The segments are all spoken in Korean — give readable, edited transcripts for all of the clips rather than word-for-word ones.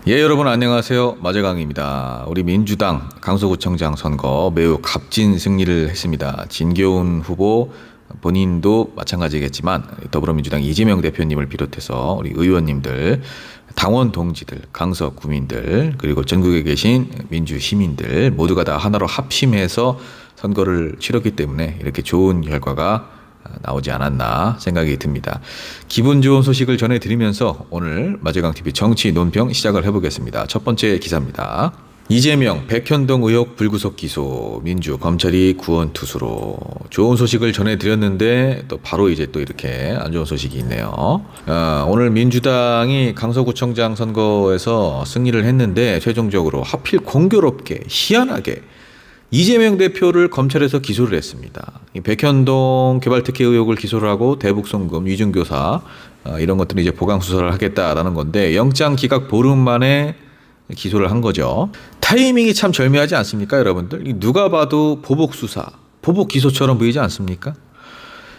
예, 여러분 안녕하세요. 마재강입니다. 우리 민주당 강서구청장 선거 매우 값진 승리를 했습니다. 진교훈 후보 본인도 마찬가지겠지만 더불어민주당 이재명 대표님을 비롯해서 우리 의원님들, 당원 동지들, 강서 구민들, 그리고 전국에 계신 민주 시민들 모두가 다 하나로 합심해서 선거를 치렀기 때문에 이렇게 좋은 결과가 나오지 않았나 생각이 듭니다. 기분 좋은 소식을 전해드리면서 오늘 마재강TV 정치 논평 시작을 해보겠습니다. 첫 번째 기사입니다. 이재명, 백현동 의혹 불구속 기소, 민주 검찰이 구원 투수로. 좋은 소식을 전해드렸는데 또 바로 이제 또 이렇게 안 좋은 소식이 있네요. 오늘 민주당이 강서구청장 선거에서 승리를 했는데 최종적으로 하필 공교롭게 희한하게 이재명 대표를 검찰에서 기소를 했습니다. 백현동 개발특혜 의혹을 기소를 하고 대북송금, 위중교사 이런 것들은 이제 보강 수사를 하겠다라는 건데 영장 기각 보름 만에 기소를 한 거죠. 타이밍이 참 절묘하지 않습니까, 여러분들? 누가 봐도 보복 수사, 보복 기소처럼 보이지 않습니까?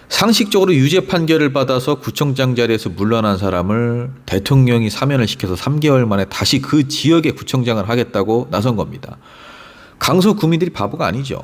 상식적으로 유죄 판결을 받아서 구청장 자리에서 물러난 사람을 대통령이 사면을 시켜서 3개월 만에 다시 그 지역의 구청장을 하겠다고 나선 겁니다. 강서 구민들이 바보가 아니죠.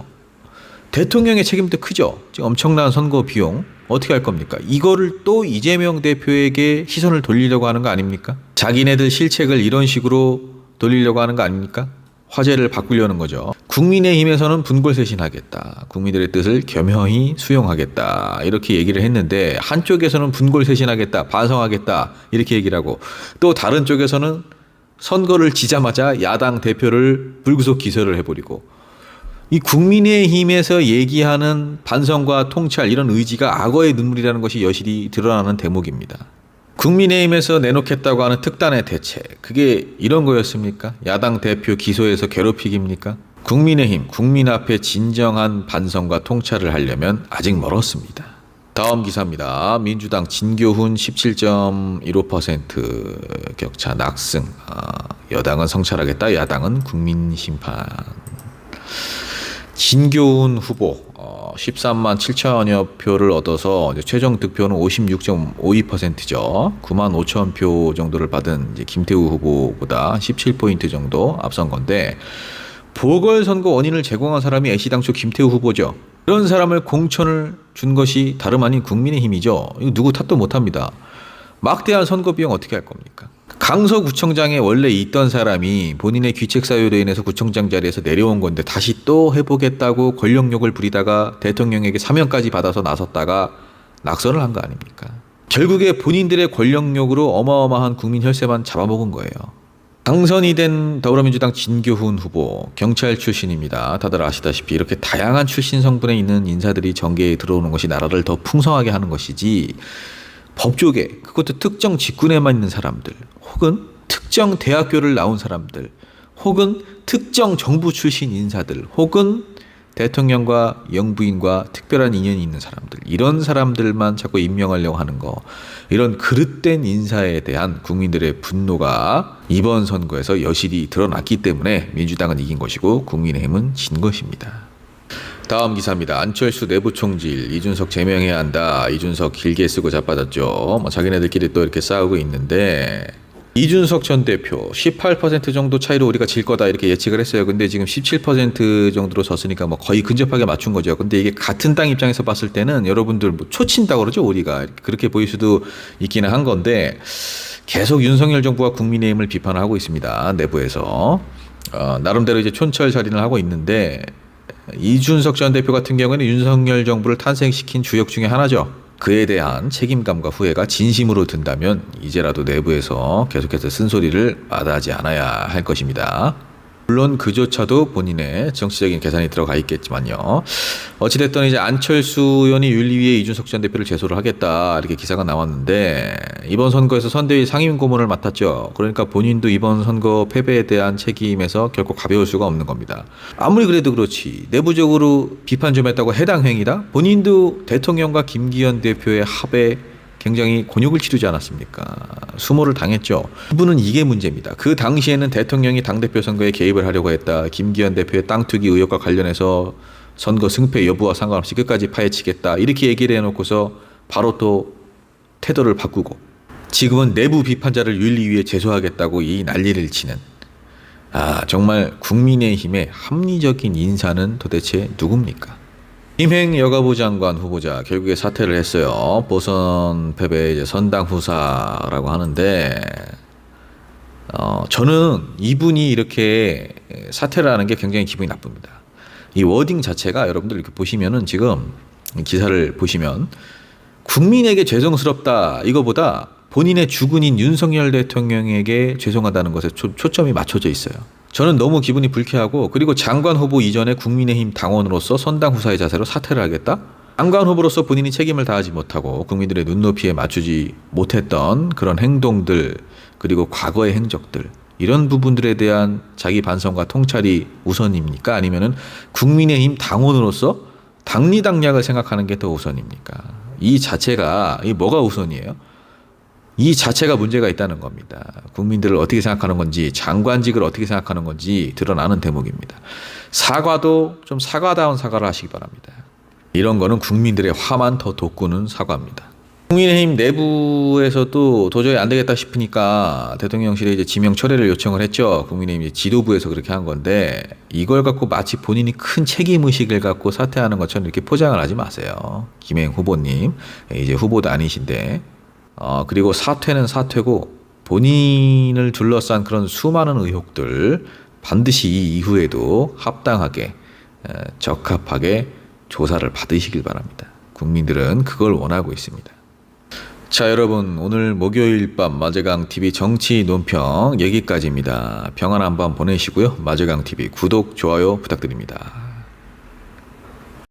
대통령의 책임도 크죠. 지금 엄청난 선거 비용 어떻게 할 겁니까? 이거를 또 이재명 대표에게 시선을 돌리려고 하는 거 아닙니까? 자기네들 실책을 이런 식으로 돌리려고 하는 거 아닙니까? 화제를 바꾸려는 거죠. 국민의힘에서는 분골쇄신하겠다. 국민들의 뜻을 겸허히 수용하겠다. 이렇게 얘기를 했는데 한쪽에서는 분골쇄신하겠다. 반성하겠다. 이렇게 얘기를 하고 또 다른 쪽에서는 선거를 지자마자 야당 대표를 불구속 기소를 해버리고 이 국민의힘에서 얘기하는 반성과 통찰 이런 의지가 악어의 눈물이라는 것이 여실히 드러나는 대목입니다. 국민의힘에서 내놓겠다고 하는 특단의 대책 그게 이런 거였습니까? 야당 대표 기소해서 괴롭히기입니까? 국민의힘 국민 앞에 진정한 반성과 통찰을 하려면 아직 멀었습니다. 다음 기사입니다. 민주당 진교훈 17.15% 격차 낙승. 여당은 성찰하겠다. 야당은 국민심판. 진교훈 후보 13만 7천여 표를 얻어서 이제 최종 득표는 56.52%죠. 9만 5천 표 정도를 받은 이제 김태우 후보보다 17포인트 정도 앞선 건데 보궐선거 원인을 제공한 사람이 애시당초 김태우 후보죠. 그런 사람을 공천을 준 것이 다름 아닌 국민의힘이죠. 이거 누구 탓도 못합니다. 막대한 선거 비용 어떻게 할 겁니까? 강서구청장에 원래 있던 사람이 본인의 귀책 사유로 인해서 구청장 자리에서 내려온 건데 다시 또 해보겠다고 권력욕을 부리다가 대통령에게 사면까지 받아서 나섰다가 낙선을 한 거 아닙니까? 결국에 본인들의 권력욕으로 어마어마한 국민 혈세만 잡아먹은 거예요. 당선이 된 더불어민주당 진교훈 후보 경찰 출신입니다. 다들 아시다시피 이렇게 다양한 출신 성분에 있는 인사들이 정계에 들어오는 것이 나라를 더 풍성하게 하는 것이지 법조계 그것도 특정 직군에만 있는 사람들 혹은 특정 대학교를 나온 사람들 혹은 특정 정부 출신 인사들 혹은 대통령과 영부인과 특별한 인연이 있는 사람들 이런 사람들만 자꾸 임명하려고 하는 거 이런 그릇된 인사에 대한 국민들의 분노가 이번 선거에서 여실히 드러났기 때문에 민주당은 이긴 것이고 국민의힘은 진 것입니다. 다음 기사입니다. 안철수 내부 총질 이준석 제명해야 한다. 이준석 길게 쓰고 자빠졌죠. 자기네들끼리 또 이렇게 싸우고 있는데 이준석 전 대표 18% 정도 차이로 우리가 질 거다 이렇게 예측을 했어요. 근데 지금 17% 정도로 졌으니까 뭐 거의 근접하게 맞춘 거죠. 근데 이게 같은 땅 입장에서 봤을 때는 여러분들 뭐 초친다고 그러죠. 우리가 그렇게 보일 수도 있기는 한 건데 계속 윤석열 정부와 국민의힘을 비판하고 있습니다. 내부에서 나름대로 이제 촌철살인을 하고 있는데 이준석 전 대표 같은 경우에는 윤석열 정부를 탄생시킨 주역 중에 하나죠. 그에 대한 책임감과 후회가 진심으로 든다면 이제라도 내부에서 계속해서 쓴소리를 마다하지 않아야 할 것입니다. 물론 그조차도 본인의 정치적인 계산이 들어가 있겠지만요. 어찌됐든 이제 안철수 의원이 윤리위에 이준석 전 대표를 제소를 하겠다 이렇게 기사가 나왔는데 이번 선거에서 선대위 상임고문을 맡았죠. 그러니까 본인도 이번 선거 패배에 대한 책임에서 결코 가벼울 수가 없는 겁니다. 아무리 그래도 그렇지 내부적으로 비판 좀 했다고 해당 행위다? 본인도 대통령과 김기현 대표의 합에 굉장히 곤욕을 치르지 않았습니까? 수모를 당했죠. 이분은 이게 문제입니다. 그 당시에는 대통령이 당대표 선거에 개입을 하려고 했다. 김기현 대표의 땅 투기 의혹과 관련해서 선거 승패 여부와 상관없이 끝까지 파헤치겠다. 이렇게 얘기를 해놓고서 바로 또 태도를 바꾸고 지금은 내부 비판자를 윤리 위해 제소하겠다고 이 난리를 치는, 정말 국민의힘의 합리적인 인사는 도대체 누굽니까? 김행 여가부 장관 후보자 결국에 사퇴를 했어요. 보선 패배 이제 선당 후사라고 하는데, 저는 이분이 이렇게 사퇴를 하는 게 굉장히 기분이 나쁩니다. 이 워딩 자체가 여러분들 이렇게 보시면은, 지금 기사를 보시면 국민에게 죄송스럽다 이거보다 본인의 주군인 윤석열 대통령에게 죄송하다는 것에 초점이 맞춰져 있어요. 저는 너무 기분이 불쾌하고, 그리고 장관 후보 이전에 국민의힘 당원으로서 선당 후사의 자세로 사퇴를 하겠다? 장관 후보로서 본인이 책임을 다하지 못하고 국민들의 눈높이에 맞추지 못했던 그런 행동들, 그리고 과거의 행적들, 이런 부분들에 대한 자기 반성과 통찰이 우선입니까? 아니면은 국민의힘 당원으로서 당리당략을 생각하는 게 더 우선입니까? 이 자체가, 이 뭐가 우선이에요? 이 자체가 문제가 있다는 겁니다. 국민들을 어떻게 생각하는 건지, 장관직을 어떻게 생각하는 건지 드러나는 대목입니다. 사과도 좀 사과다운 사과를 하시기 바랍니다. 이런 거는 국민들의 화만 더 돋구는 사과입니다. 국민의힘 내부에서도 도저히 안 되겠다 싶으니까 대통령실에 이제 지명 철회를 요청을 했죠. 국민의힘 지도부에서 그렇게 한 건데, 이걸 갖고 마치 본인이 큰 책임 의식을 갖고 사퇴하는 것처럼 이렇게 포장을 하지 마세요. 김행 후보님, 이제 후보도 아니신데. 그리고 사퇴는 사퇴고, 본인을 둘러싼 그런 수많은 의혹들 반드시 이 이후에도 합당하게, 적합하게 조사를 받으시길 바랍니다. 국민들은 그걸 원하고 있습니다. 자, 여러분, 오늘 목요일 밤 마제강TV 정치 논평 여기까지입니다. 평안한 밤 보내시고요. 마제강TV 구독, 좋아요 부탁드립니다.